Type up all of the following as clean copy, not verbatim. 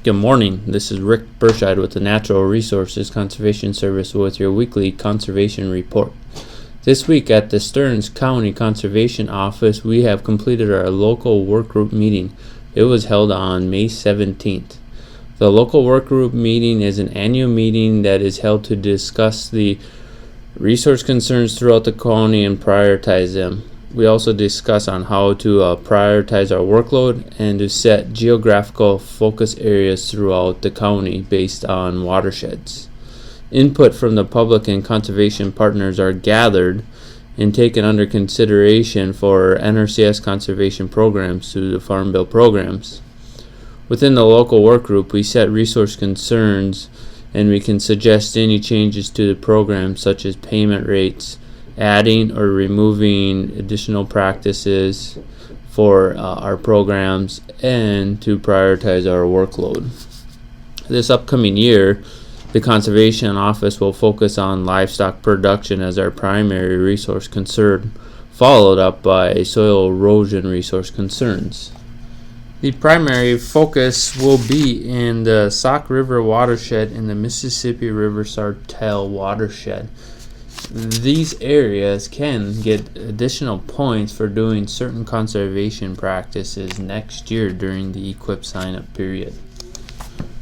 Good morning, this is Rick Berscheid with the Natural Resources Conservation Service with your weekly conservation report. This week at the Stearns County Conservation Office, we have completed our local work group meeting. It was held on May 17th. The local work group meeting is an annual meeting that is held to discuss the resource concerns throughout the county and prioritize them. We also discuss on how to prioritize our workload and to set geographical focus areas throughout the county based on watersheds. Input from the public and conservation partners are gathered and taken under consideration for NRCS conservation programs through the Farm Bill programs. Within the local work group, we set resource concerns and we can suggest any changes to the program, such as payment rates, adding or removing additional practices for our programs, and to prioritize our workload. This upcoming year, the Conservation Office will focus on livestock production as our primary resource concern, followed up by soil erosion resource concerns. The primary focus will be in the Sauk River watershed and the Mississippi River Sartell watershed. These areas can get additional points for doing certain conservation practices next year during the EQIP sign-up period.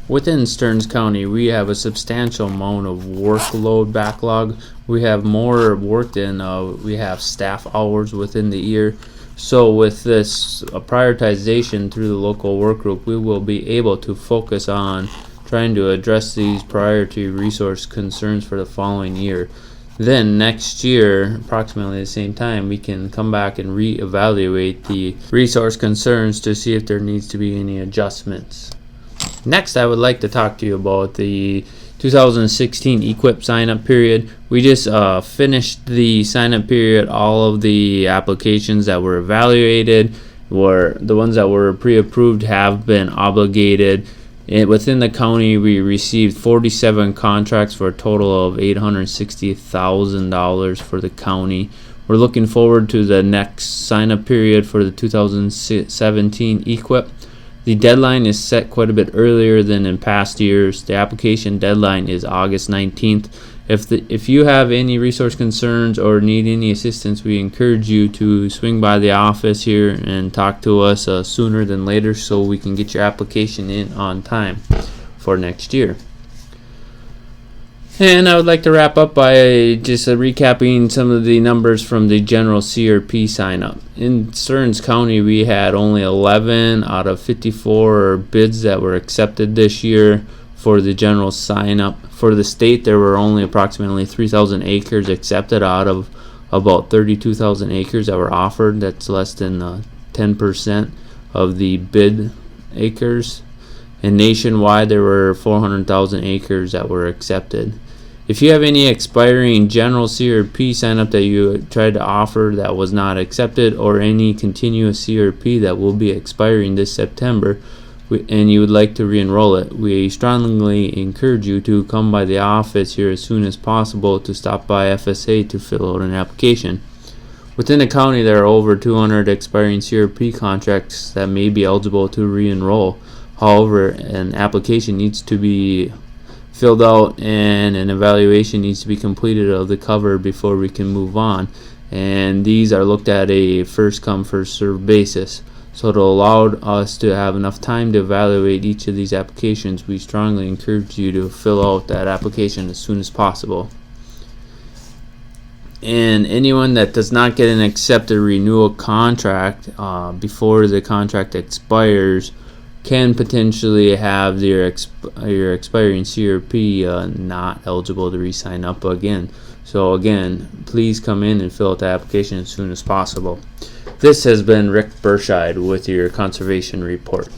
Within Stearns County, we have a substantial amount of workload backlog. We have more work than we have staff hours within the year. So with this prioritization through the local work group, we will be able to focus on trying to address these priority resource concerns for the following year. Then next year, approximately the same time, we can come back and reevaluate the resource concerns to see if there needs to be any adjustments. Next, I would like to talk to you about the 2016 EQIP sign-up period. We just finished the sign-up period. All of the applications that were evaluated, were the ones that were pre-approved, have been obligated. Within the county, we received 47 contracts for a total of $860,000 for the county. We're looking forward to the next sign-up period for the 2017 EQIP. The deadline is set quite a bit earlier than in past years. The application deadline is August 19th. If you have any resource concerns or need any assistance, we encourage you to swing by the office here and talk to us sooner than later so we can get your application in on time for next year. And I would like to wrap up by just recapping some of the numbers from the general CRP sign-up. In Stearns County, we had only 11 out of 54 bids that were accepted this year for the general sign-up. For the state, there were only approximately 3,000 acres accepted out of about 32,000 acres that were offered. That's less than 10% of the bid acres. And nationwide, there were 400,000 acres that were accepted. If you have any expiring general CRP sign-up that you tried to offer that was not accepted, or any continuous CRP that will be expiring this September, and you would like to re-enroll it, we strongly encourage you to come by the office here as soon as possible to stop by FSA to fill out an application. Within the county, there are over 200 expiring CRP contracts that may be eligible to re-enroll. However, an application needs to be filled out and an evaluation needs to be completed of the cover before we can move on. And these are looked at a first come first served basis. So to allow us to have enough time to evaluate each of these applications, we strongly encourage you to fill out that application as soon as possible. And anyone that does not get an accepted renewal contract before the contract expires can potentially have your expiring CRP not eligible to re-sign up again. So again, please come in and fill out the application as soon as possible. This has been Rick Berscheid with your conservation report.